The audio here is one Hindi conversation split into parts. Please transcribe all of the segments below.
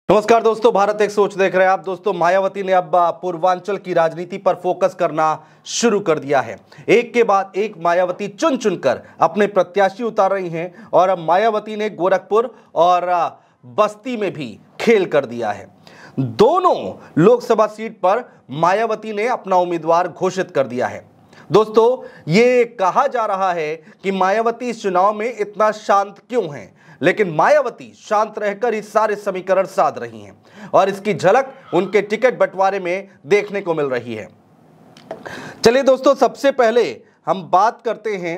नमस्कार दोस्तों, भारत एक सोच देख रहे हैं आप। दोस्तों, मायावती ने अब पूर्वांचल की राजनीति पर फोकस करना शुरू कर दिया है। एक के बाद एक मायावती चुन चुनकर अपने प्रत्याशी उतार रही हैं और अब मायावती ने गोरखपुर और बस्ती में भी खेल कर दिया है। दोनों लोकसभा सीट पर मायावती ने अपना उम्मीदवार घोषित कर दिया है। दोस्तों, ये कहा जा रहा है कि मायावती इस चुनाव में इतना शांत क्यों हैं, लेकिन मायावती शांत रहकर ही सारे समीकरण साध रही हैं और इसकी झलक उनके टिकट बंटवारे में देखने को मिल रही है। चलिए दोस्तों, सबसे पहले हम बात करते हैं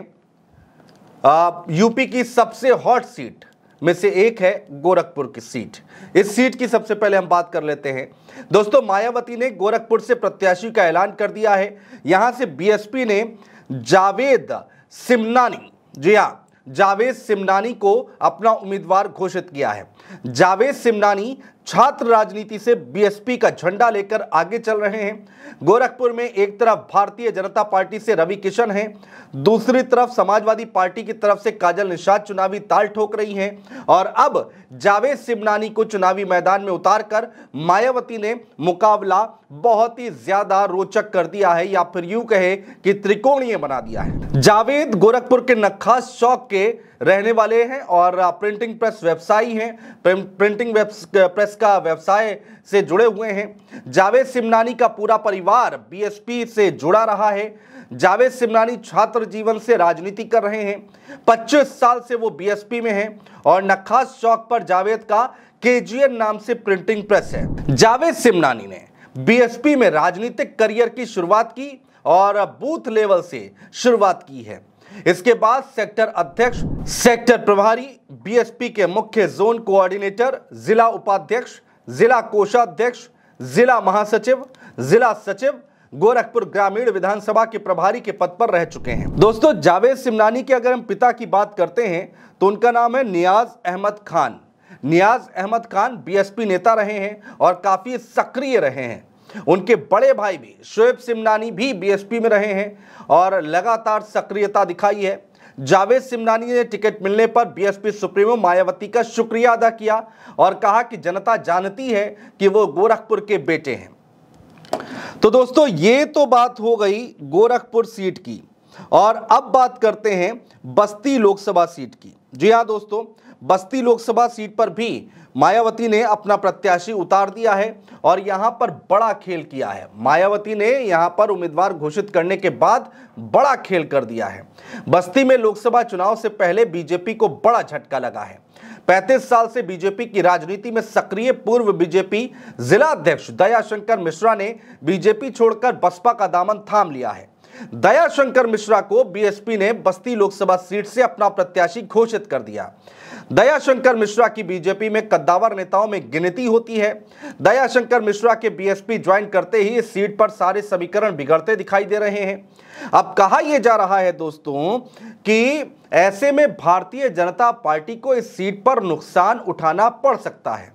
यूपी की सबसे हॉट सीट में से एक है गोरखपुर की सीट। इस सीट की सबसे पहले हम बात कर लेते हैं। दोस्तों, मायावती ने गोरखपुर से प्रत्याशी का ऐलान कर दिया है। यहां से बीएसपी ने जावेद सिमनानी, जी हां, जावेद सिमनानी को अपना उम्मीदवार घोषित किया है। जावेद सिमनानी छात्र राजनीति से बीएसपी का झंडा लेकर आगे चल रहे हैं। गोरखपुर में एक तरफ भारतीय जनता पार्टी से रवि किशन हैं, दूसरी तरफ समाजवादी पार्टी की तरफ से काजल निषाद चुनावी ताल ठोक रही हैं और अब जावेद सिमनानी को चुनावी मैदान में उतारकर मायावती ने मुकाबला बहुत ही ज्यादा रोचक कर दिया है, या फिर यूं कहे कि त्रिकोणीय बना दिया है। जावेद गोरखपुर के नक्खास चौक के रहने वाले हैं और प्रिंटिंग प्रेस व्यवसायी हैं, प्रिंटिंग प्रेस का व्यवसाय से जुड़े हुए हैं। जावेद सिमनानी का पूरा परिवार बीएसपी से जुड़ा रहा है। जावेद सिमनानी छात्र जीवन से राजनीति कर रहे हैं। 25 साल से वो बीएसपी में हैं और नक्खास चौक पर जावेद का केजीएन नाम से प्रिंटिंग प्रेस है। जावेद सिमनानी ने बीएसपी में राजनीतिक करियर की शुरुआत की और बूथ लेवल से शुरुआत की है। इसके बाद सेक्टर अध्यक्ष, सेक्टर प्रभारी, बीएसपी के मुख्य जोन कोऑर्डिनेटर, जिला उपाध्यक्ष, जिला कोषाध्यक्ष, जिला महासचिव, जिला सचिव, गोरखपुर ग्रामीण विधानसभा के प्रभारी के पद पर रह चुके हैं। दोस्तों, जावेद सिमनानी के अगर हम पिता की बात करते हैं तो उनका नाम है नियाज अहमद खान। नियाज अहमद खान बीएसपी नेता रहे हैं और काफी सक्रिय रहे हैं। उनके बड़े भाई भी शोएब सिमनानी भी बीएसपी में रहे हैं और लगातार सक्रियता दिखाई है। जावेद सिमनानी ने टिकट मिलने पर बीएसपी सुप्रीमो मायावती का शुक्रिया अदा किया और कहा कि जनता जानती है कि वो गोरखपुर के बेटे हैं। तो दोस्तों, ये तो बात हो गई गोरखपुर सीट की और अब बात करते हैं बस्ती लोकसभा सीट की। जी हां दोस्तों, बस्ती लोकसभा सीट पर भी मायावती ने अपना प्रत्याशी उतार दिया है और यहां पर बड़ा खेल किया है। मायावती ने यहां पर उम्मीदवार घोषित करने के बाद बड़ा खेल कर दिया है। बस्ती में लोकसभा चुनाव से पहले बीजेपी को बड़ा झटका लगा है। 35 साल से बीजेपी की राजनीति में सक्रिय पूर्व बीजेपी जिला अध्यक्ष दयाशंकर मिश्रा ने बीजेपी छोड़कर बसपा का दामन थाम लिया है। दयाशंकर मिश्रा को बीएसपी ने बस्ती लोकसभा सीट से अपना प्रत्याशी घोषित कर दिया। दयाशंकर मिश्रा की बीजेपी में कद्दावर नेताओं में गिनती होती है। दयाशंकर मिश्रा के बीएसपी ज्वाइन करते ही इस सीट पर सारे समीकरण बिगड़ते दिखाई दे रहे हैं। अब कहा यह जा रहा है दोस्तों कि ऐसे में भारतीय जनता पार्टी को इस सीट पर नुकसान उठाना पड़ सकता है।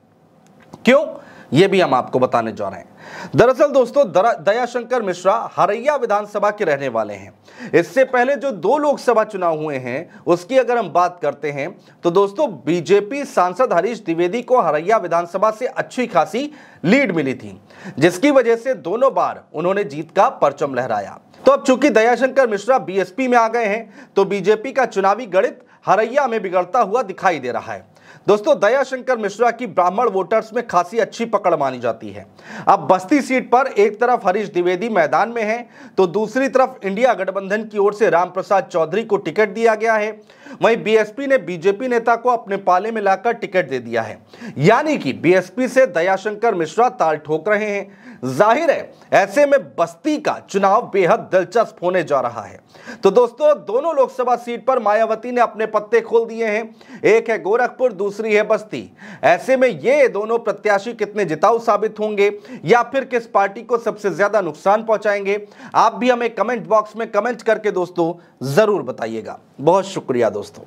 क्यों, यह भी हम आपको बताने जा रहे हैं। दरअसल दोस्तों, दयाशंकर मिश्रा हरैया विधानसभा के रहने वाले हैं। इससे पहले जो 2 लोकसभा चुनाव हुए हैं उसकी अगर हम बात करते हैं तो दोस्तों, बीजेपी सांसद हरीश द्विवेदी को हरैया विधानसभा से अच्छी खासी लीड मिली थी, जिसकी वजह से दोनों बार उन्होंने जीत का परचम लहराया। तो अब चूंकि दयाशंकर मिश्रा बीएसपी में आ गए हैं तो बीजेपी का चुनावी गणित हरैया में बिगड़ता हुआ दिखाई दे रहा है। दोस्तों, दयाशंकर मिश्रा की ब्राह्मण वोटर्स में खासी अच्छी पकड़ मानी जाती है। अब बस्ती सीट पर एक तरफ हरीश द्विवेदी मैदान में है तो दूसरी तरफ इंडिया गठबंधन की ओर से रामप्रसाद चौधरी को टिकट दिया गया है। वहीं बीएसपी ने बीजेपी नेता को अपने पाले में लाकर टिकट दे दिया है, यानी कि बीएसपी से दयाशंकर मिश्रा ताल ठोक रहे हैं। जाहिर है ऐसे में बस्ती का चुनाव बेहद दिलचस्प होने जा रहा है। तो दोस्तों, दोनों लोकसभा सीट पर मायावती ने अपने पत्ते खोल दिए हैं। एक है गोरखपुर, दूसरी है बस्ती। ऐसे में ये दोनों प्रत्याशी कितने जिताऊ साबित होंगे या फिर किस पार्टी को सबसे ज्यादा नुकसान पहुंचाएंगे, आप भी हमें कमेंट बॉक्स में कमेंट करके दोस्तों जरूर बताइएगा। बहुत शुक्रिया दोस्तों।